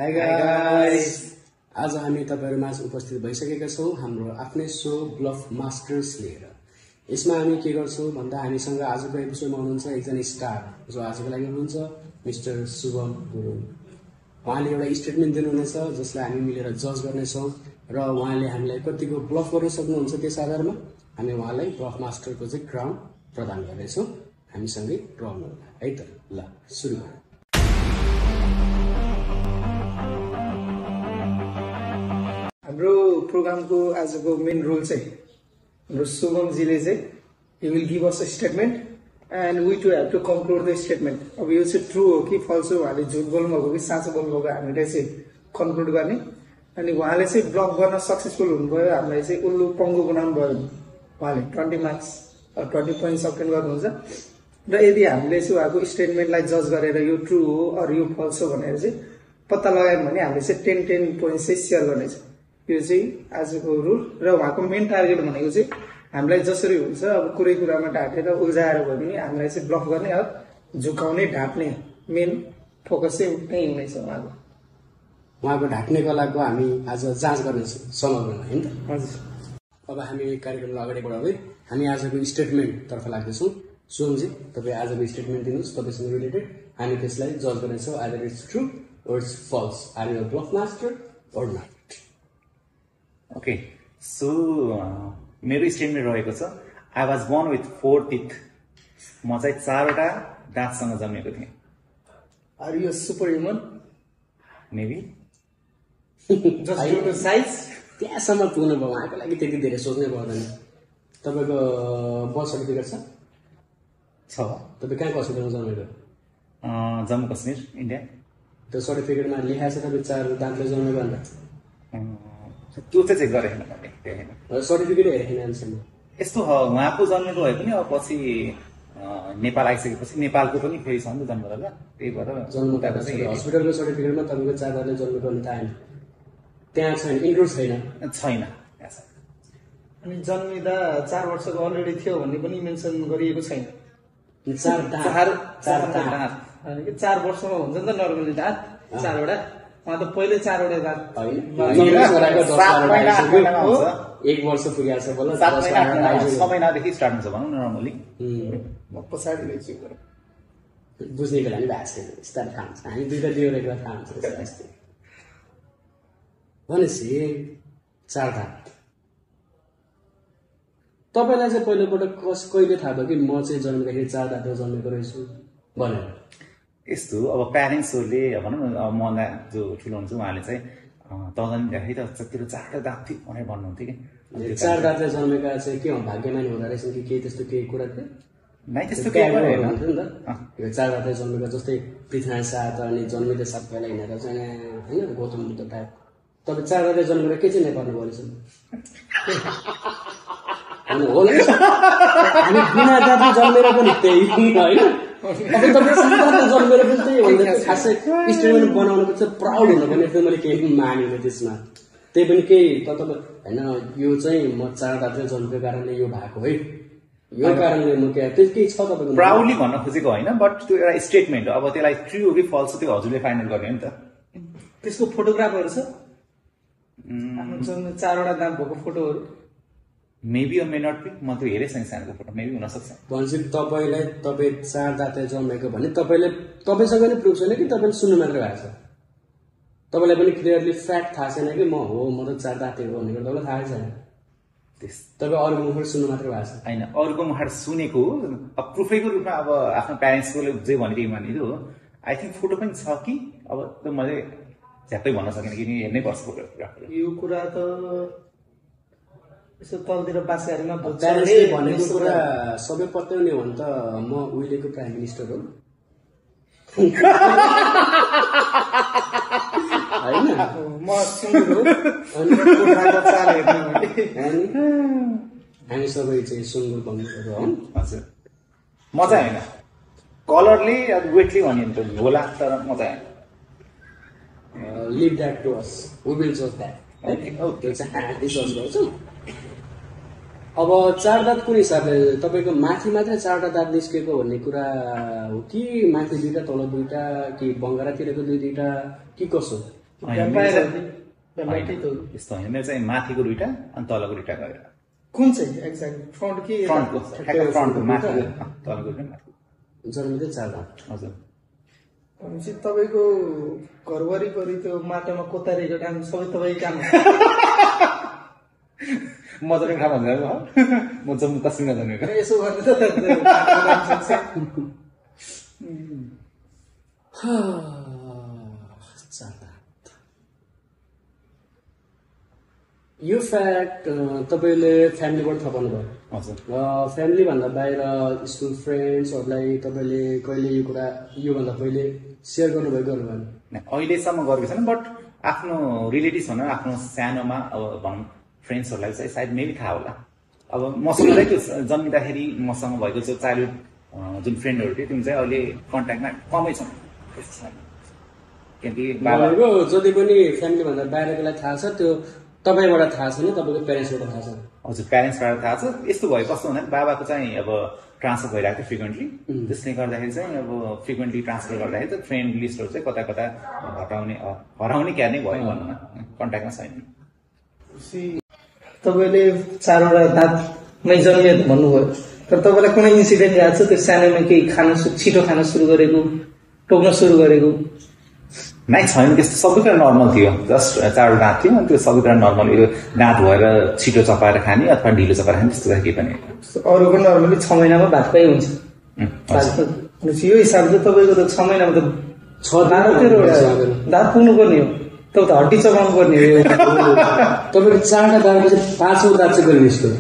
High guys, आज हामी तपाईहरुमाझ उपस्थित भइसकेका छौं हाम्रो आफ्नै शो ब्लफ मास्टर्स लिएर। यसमा हामी के गर्छौं भन्दा हामीसँग आजको एपिसोडमा हुनुहुन्छ एकजना स्टार जो आजको लागि हुनुहुन्छ मिस्टर शुभम गुरुङ। उहाँले एउटा स्टेटमेन्ट दिनुहुनेछ जसलाई हामी मिलेर जज गर्नेछौं र उहाँले हामीलाई कतिको ब्लफ गर्न सक्नुहुन्छ त्यस आधारमा हामी उहाँलाई ब्लफ मास्टरको चाहिँ क्राउन प्रदान गर्नेछौं। हामीसँगै रहनु होला है त। ल सुरु गरौँ। हाम्रो प्रोग्रामको आजको मेन रोल चाहिँ हाम्रो शुभमजीले चाहिँ he will give us a statement and we too have to conclude the statement. अब यो चाहिँ ट्रू हो कि फल्स हो, उहाँले झुट बोल्नुभएको कि साँचो बोल्नुभएको हामीले चाहिँ कन्क्लुड गर्ने। अनि उहाँले चाहिँ ब्लक गर्न सक्सेसफुल हुनुभयो, हामीलाई चाहिँ उल्लु पङ्गु बनाउनु भयो। उहाँले 20 मार्क्स 20 पोइन्ट्स अब्टेन गर्नुहुन्छ र यदि हामीले चाहिँ उहाँको स्टेटमेन्टलाई जज गरेर यो ट्रू हो अरू यो फल्स हो भनेर चाहिँ पत्ता लगायौँ भने हामीले चाहिँ 10 पोइन्ट्स चाहिँ सेयर गर्नेछ। यो चाहिँ आजको रुल र उहाँको मेन टार्गेट भनेको चाहिँ हामीलाई जसरी हुन्छ अब कुरै कुरामा ढाँटेर उल्झाएर भयो भने हामीलाई चाहिँ ब्लफ गर्ने अब झुकाउने ढाँट्ने मेन फोकस चाहिँ त्यही हुनेछ उहाँको ढाँट्ने कलाको हामी आज जाँच गर्नेछौँ समग्रमा हैन त। हजुर, अब हामी कार्यक्रमलाई अगाडि बढाउँदै हामी आजको स्टेटमेन्ट तर्फ लाग्दैछौँ। शुभमजी, तपाईँ आजको स्टेटमेन्ट दिनुहोस् तपाईसँग रिलेटेड, हामी त्यसलाई जज गर्नेछौँ either it's true or it's false. Are you a bluff master or not? Okay, so मेरो स्टेटमेन्ट रहेको छ I was born with 4 teeth. म चाहिँ 4वटा दाँतसँग जन्मेको थिएँ। Are you super human? Maybe just due to size. त्यहाँसम्म पुग्नु भयो, उहाँको लागि त्यति धेरै सोच्नै पर्दैन। तपाईँको बर्थ सर्टिफिकेट छ? तपाईँ कहाँको हस्पिटलमा जन्मेको? जम्मू कश्मीर, इन्डिया। त्यो सर्टिफिकेटमा लेखाएको छ तपाईँ 4 दाँतले जन्मेको भनेर? त्यो चाहिँ चेक गरेन मैले, देखेन। सर्टिफिकेट हेरेन अहिलेसम्म। यस्तो उहाँको जन्मेको भए पनि अब पछि नेपाल आइसकेपछि नेपालको पनि फेरि छ नि जन्म होला, त्यही भएर जन्मको हस्पिटलको सर्टिफिकेटमा तपाईँको 4 दाँतले जन्मेको भने त आएन, त्यहाँ छैन, इन्क्लुड छैन। अनि जन्मिँदा 4 वर्षको अलरेडी थियो भन्ने पनि मेन्सन गरिएको छैन। 4 वर्षमा हुन्छ नि त नर्मली दाँत 4वटा। उहाँ त पहिले 4वटा दाँत 1 वर्ष पुगेको छ बल्ल, 6 महिनादेखि स्टार्ट हुन्छ भनौँ न नर्मली। म पछाडि लेख्छु बुझ्ने बेला नि भएको छैन, बिस्तारै थाहा हुन्छ। हामी दुईवटा कुरा थाहा हुन्छ जस्तै भनेपछि 4 दाँत। तपाईँलाई चाहिँ पहिलोपटक कहिले थाहा भयो कि म चाहिँ जन्मिँदाखेरि 4 दाँतमा जन्मेको रहेछु भनेर? यस्तो अब प्यारेन्ट्सहरूले भनौँ न, अब मभन्दा जो ठुलो हुन्छ उहाँले चाहिँ त जन्मिँदाखेरि त तेरो 4वटा दाँत थियो भनेर भन्नुहुन्थ्यो कि। 4 दाँतले जन्मेका चाहिँ के हो, भाग्यमानी हुँदो रहेछन् कि केही त्यस्तो केही कुरा थियो? नाइ, त्यस्तो केही गरेन नि त। 4 दाँतले जन्मेका जस्तै पृथ्वीनारायण शाह त अनि जन्मिँदै साथ पहिला हिँडेर चाहिँ होइन गौतम बुद्ध टाइप। तपाईँ 4 दाँतले जन्मेर के चाहिँ नेपालमा बोलेछन्? हामी बिना दाँतले जन्मेर पनि त्यही होइन। अब तपाईँ जन्मेर पनि त्यही हो, खासै स्टेटमेन्ट बनाउनु चाहिँ प्राउड हुनुपर्ने थियो। मैले केही मानिनँ त्यसमा, त्यही पनि केही त तपाईँ होइन यो चाहिँ म 4 दाँतले जन्मेको कारणले यो भएको है, यो कारणले म केही छ तपाईँको? प्राउडली भन्न खोजेको होइन, बट त्यो एउटा स्टेटमेन्ट हो। अब त्यसलाई ट्रु हो कि फल्स हो त्यो हजुरले फाइनल गर्ने हो नि त। त्यसको फोटोग्राफहरू छ आफ्नो जन्म 4वटा दाँत भएको फोटोहरू? Maybe or may not be, म त्यो हेरेँ सानो फोटो, मेबी हुनसक्छ। भनेपछि तपाईँ 4 दाँतले जन्मेको भने तपाईँसँग नै प्रुफ छैन कि तपाईँले सुन्नु मात्र भएको छ? तपाईँलाई पनि क्लियरली फ्याक्ट थाहा छैन कि म त 4 दाँते हो भनेर तपाईँलाई थाहा छैन? तपाईँ अरूको मुखबाट सुन्नु मात्र भएको छ? होइन, अरूको मुखबाट सुनेको अब प्रुफैको रूपमा अब आफ्नो प्यारेन्ट्सकोले जे भनेदेखि मानिदियो हो। आई थिङ्क फोटो पनि छ कि अब त्यो मैले झ्याप्पै भन्न सकेन कि हेर्नै पर्छ फोटोग्राफर। यो कुरा त यसो तलतिर बासेहरूमा प्यारेन्ट्सले भनेको कुरा सबै पत्याउने हो भने त म उहिलेको प्राइम मिनिस्टर हो होइन, म सुँगुर हो अनि कोठाको चाल हेर्नु भने हामी सबै चाहिँ सुँगुर बन्नुहरू हो। हजुर, मजा होइन कलरले अब वेटली भन्यो भने त होला, तर मजा होइन। Leave that to us, we will जज द्याट। त्यो चाहिँ हामी जज गर्छौँ। अब 4 दाँत कुन हिसाबले तपाईको माथि मात्रै 4वटा दाँत निस्केको भन्ने कुरा हो कि माथि 2टा तल 2टा कि बङ्गारातिरको 2-2टा कि कसो? यस्तो होइन, मेरो चाहिँ माथिको 2टा अनि तलको 2टा गरेर। कुन चाहिँ एक्ज्याक्टली फ्रन्ट कि फ्रन्टको फ्रन्टको माथिको तलको 2टा माथिको जन्मिँदै 4 दाँत। हजुर। भनेपछि तपाईँको घर वरिपरि त्यो माटोमा कोतारेको काम सबै तपाईँको काम मजाले खाम भन्दा म जम्मू कश्मीरमा जन्मेको। यसो गर्ने त यो फ्याक्ट तपाईँले फ्यामिलीबाट थाहा पाउनुभयो? हजुर। फ्यामिलीभन्दा बाहिर स्कुल फ्रेन्ड्सहरूलाई तपाईँले कहिले यो कुरा योभन्दा पहिले सेयर गर्नुभएको भएन? अहिलेसम्म गरेको छैन, बट आफ्नो रिलेटिभ्स भनौँ आफ्नो सानोमा अब भनौँ फ्रेन्ड्सहरूलाई चाहिँ सायद मेबी थाहा होला। अब मसँग त्यो जन्मिँदाखेरि मसँग भएको चाहिँ चाइल्डहुड जुन फ्रेन्डहरू थियो त्यो चाहिँ अहिले कन्ट्याक्टमा कमै छन्, किनकि बाबाको जति पनि फ्यामिलीभन्दा बाहिरकोलाई थाहा छ त्यो तपाईँबाट थाहा छैन, तपाईँको प्यारेन्ट्सबाट थाहा छ? हजुर, प्यारेन्ट्सबाट थाहा छ। यस्तो भयो कस्तो भन्दा बाबाको चाहिँ अब ट्रान्सफर भइरहेको थियो फ्रिक्वेन्टली, त्यसले गर्दाखेरि चाहिँ अब फ्रिक्वेन्टली ट्रान्सफर गर्दाखेरि चाहिँ फ्रेन्ड लिस्टहरू चाहिँ कता कता हराउने क्या नै भयो भनौँ न, कन्ट्याक्टमा छैन। तपाईँले 4वटा दाँतमै जन्मियो भन्नुभयो, तर तपाईँलाई कुनै इन्सिडेन्ट याद छ त्यो सानोमा केही छिटो खान सुरु गरेको, टोक्न सुरु गरेको? नै छैन, त्यस्तो सबै कुरा नर्मल थियो। जस्ट 4 दाँत थियो अनि त्यो सबै कुरा नर्मल, यो दाँत भएर छिटो चपाएर खाने अथवा ढिलो चपाएर खाने त्यस्तो केही पनि। अरूको नर्मली 6 महिनामा भातकै हुन्छ। भनेपछि यो हिसाबले तपाईँको त 6 महिनामा त 6 दाँत पुग्नु पर्ने हो, तब त हड्डी चबाउनु पर्ने हो। तपाईँको 4वटा दाँतपछि 5औँ दाँत चाहिँ कहिले निस्क्यो?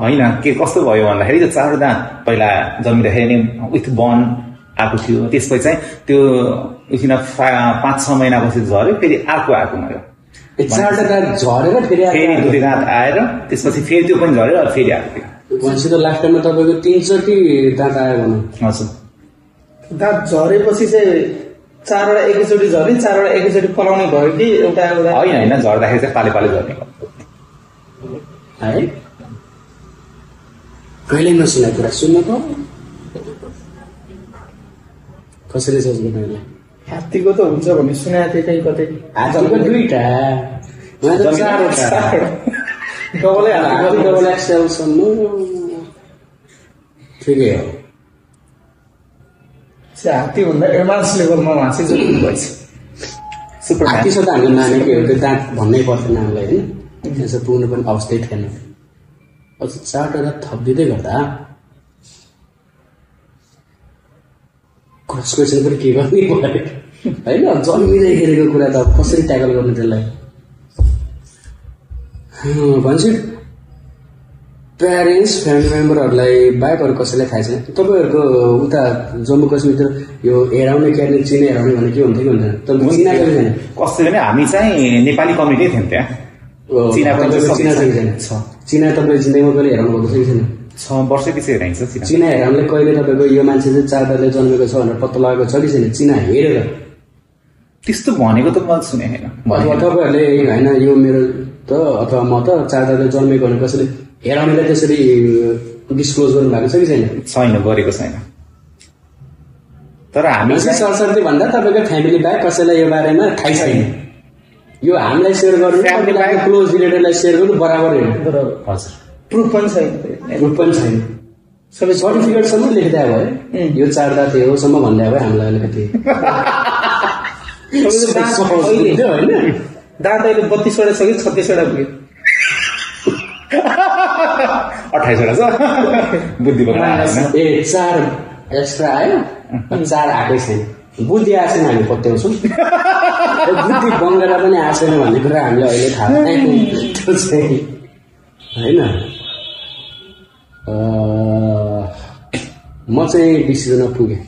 होइन, के कस्तो भयो भन्दाखेरि त्यो 4 दाँत पहिला जन्मिँदाखेरि नै विथ बन आएको थियो, त्यसपछि चाहिँ त्यो एकछिन 5-6 महिनापछि झऱ्यो, फेरि अर्को आएको भयो। 4वटा दाँत झरेर फेरि 2 दाँत आएर त्यसपछि फेरि त्यो पनि झरेर फेरि आएको थियो। भनेपछि त लास्ट टाइममा तपाईँको 3चोटि दाँत आयो भनौँ। हजुर। दाँत झरेपछि चाहिँ 4वटा एकैचोटि झर्ने, 4वटा एकैचोटि पलाउने भयो कि एउटा एउटा? होइन, झर्दाखेरि चाहिँ पाले पाले झर्ने है। कहिले नसुने कुरा सुन्नु त कसरी सोच गर्नु? हात्तीको त हुन्छ भन्ने सुनेको थिएँ कहीँ कतै। हात्तीको 2टा, मलाई त 4वटा। डबल एक्सएलसम्म ठिकै हो। हात्ती भन्दा एडभान्स लेभलमा उहाँ चाहिँ जोड्नु भएछ। हात्ती छ त हाम्रो नानीको दाँत भन्नै पर्थेन हामीलाई होइन, त्यसो पुग्नु पनि अवस्थै थिएन। अझ 4वटा थपिदिँदै गर्दा क्रस क्वेसन पनि के गर्ने भयो होइन? जन्मिँदैखेरिको कुरा त कसरी ट्याकल गर्नु त्यसलाई? भनेपछि प्यारेन्ट्स फ्यामिली मेम्बरहरूलाई बाहेकहरू कसैलाई थाहा छैन। तपाईँहरूको उता जम्मू कश्मीरतिर यो हेराउने क्यारेन्ट चिने हेराउने भने के हुन्थ्यो कि हुन्थेन? तपाईँ चिनाएको छैन? कस्तो भने हामी चाहिँ नेपाली कम्युनिटी थियौँ त्यहाँ। चिना तपाईँले जिन्दगीमा कहिले हेराउनु भएको छ कि छैन? 6 वर्षपछि हेराइन्छ चिना हेराउनले कहिले तपाईँको यो मान्छे चाहिँ 4 दाँतले जन्मेको छ भनेर पत्ता लगाएको छ कि छैन? चिना हेरेर त्यस्तो भनेको त मैले सुने होइन। अथवा तपाईँहरूले होइन यो मेरो त अथवा म त 4 दाँतले जन्मेको भने कसैले हेराउनेलाई त्यसरी डिस्क्लोज गर्नु भएको छ कि छैन? छैन, गरेको छैन। तर हामी सरसर्ती भन्दा तपाईँको फ्यामिली बाहेक कसैलाई यो बारेमा थाहै छैन। यो हामीलाई सेयर गर्नु, फ्यामिली बाहेक क्लोज रिलेटेडलाई सेयर गर्नु बराबर होइन। हजुर, प्रुफ पनि छैन। सबै सर्टिफिकेटसम्म लेखिदिए भयो, यो 4 दाँत होसम्म भन्दै भयो हामीलाई अलिकति। होइन, दाँत अहिले 32वटा छ कि 36वटा पुग्यो? 28वटा छ। बुद्धि 4 एक्स्ट्रा आयो, 4 आएकै छैन। बुद्धि आएको छैन हामी पत्याउँछौँ, बुद्धि बङ्गला पनि आएको छैन भन्ने कुरा हामीले अहिले थाहा पायौँ होइन। म चाहिँ डिसिजनमा पुगेँ,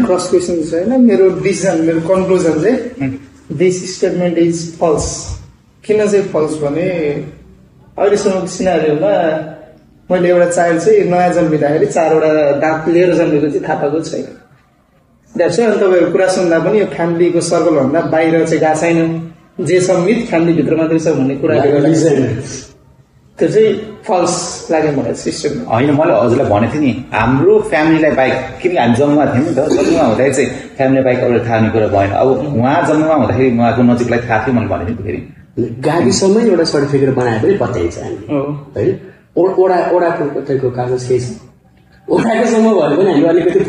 क्रस क्वेसन छैन। मेरो डिसिजन, मेरो कन्क्लुजन चाहिँ दिस स्टेटमेन्ट इज फल्स। किन चाहिँ फल्स भने अहिलेसम्मको सिनारीमा मैले एउटा चाइल्ड चाहिँ नयाँ जन्मिँदाखेरि 4वटा दाँत लिएर जन्मेको चाहिँ थाहा पाएको छैन। द्याट्स वाइ तपाईँको कुरा सुन्दा पनि यो फ्यामिलीको सर्कलभन्दा बाहिर चाहिँ गएको छैन। जे छ मिथ फ्यामिलीभित्र मात्रै छ भन्ने कुरा त्यो चाहिँ फल्स लाग्यो मलाई सिस्टम होइन मैले हजुरलाई भनेको थिएँ नि हाम्रो फ्यामिलीलाई बाइक किनकि हामी जम्मूमा थियौँ नि त जम्मूमा हुँदाखेरि चाहिँ फ्यामिली बाइक अरू थाहा हुने कुरा भएन अब उहाँ जम्मूमा हुँदाखेरि उहाँको नजिकलाई थाहा थियो मैले भनेको थिएँ फेरि गाविसम्मै एउटा सर्टिफिकेट बनाए पनि पत्याइन्छ हामी होइन ओडाको कतैको कागज केही छ ओडाकोसम्म भयो भने हामी अलिकति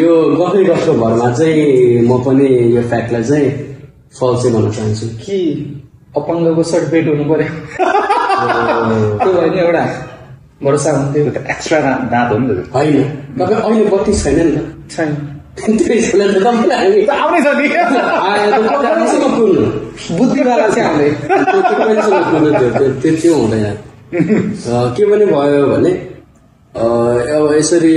यो गफको भरमा चाहिँ म पनि यो फ्याक्टलाई चाहिँ फल्सै भन्न चाहन्छु कि अपाङ्गको सर्टिफिकेट हुनु पर्यो त्यो भयो नि एउटा भरोसा हुन्थ्यो एक्स्ट्रा दाँत हो नि त होइन तपाईँ अहिले 32 छैन नि त छैन त्यसैले त तपाईँलाई आउने छ नि तपाईँसँग पुग्नु बुद्धिवाला चाहिँ आउँदैन त्यो हुँदैन के पनि भयो भने अब यसरी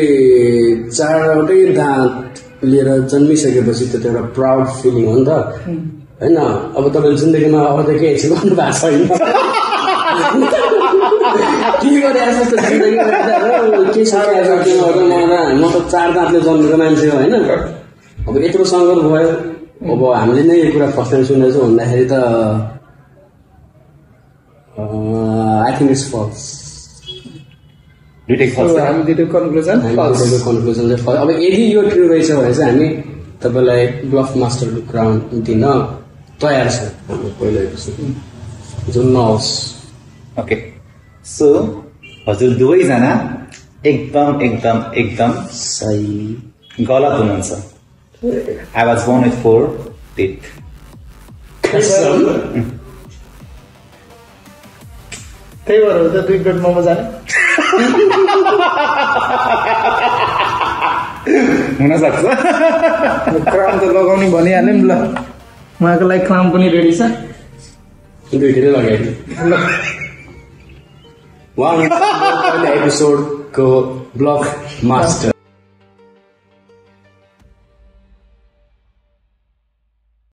4वटै दाँत लिएर जन्मिसकेपछि त्यो एउटा प्राउड फिलिङ हो नि त होइन अब तपाईँले जिन्दगीमा अरू केही एक्सपेक्ट गर्नु भएको छैन के गरे जस्तो जिन्दगी के म त 4 दाँतले जन्मेको मान्छे हो होइन अब यत्रो सङ्घर्ष भयो अब हामीले नै यो कुरा फर्स्ट टाइम सुनेछौँ भन्दाखेरि त I think it's false conclusion चाहिँ अब यदि यो ट्रु रहेछ भने चाहिँ हामी तपाईँलाई ब्लफ मास्टरको क्राउन दिन तयार छ हाम्रो पहिलो एपिसोड जुन नहोस् ओके सो हजुर दुवैजना एकदम एकदम एकदम सही गलत हुनुहुन्छ I was born with 4 teeth त्यही भएर त 2 प्लेट मोमो जाने हुनसक्छ क्राउन त लगाउने भनिहाल्यो नि ल उहाँको लागि क्राउन पनि रेडी छ दुईटै लगाइदियो एपिसोडको ब्लफ मास्टर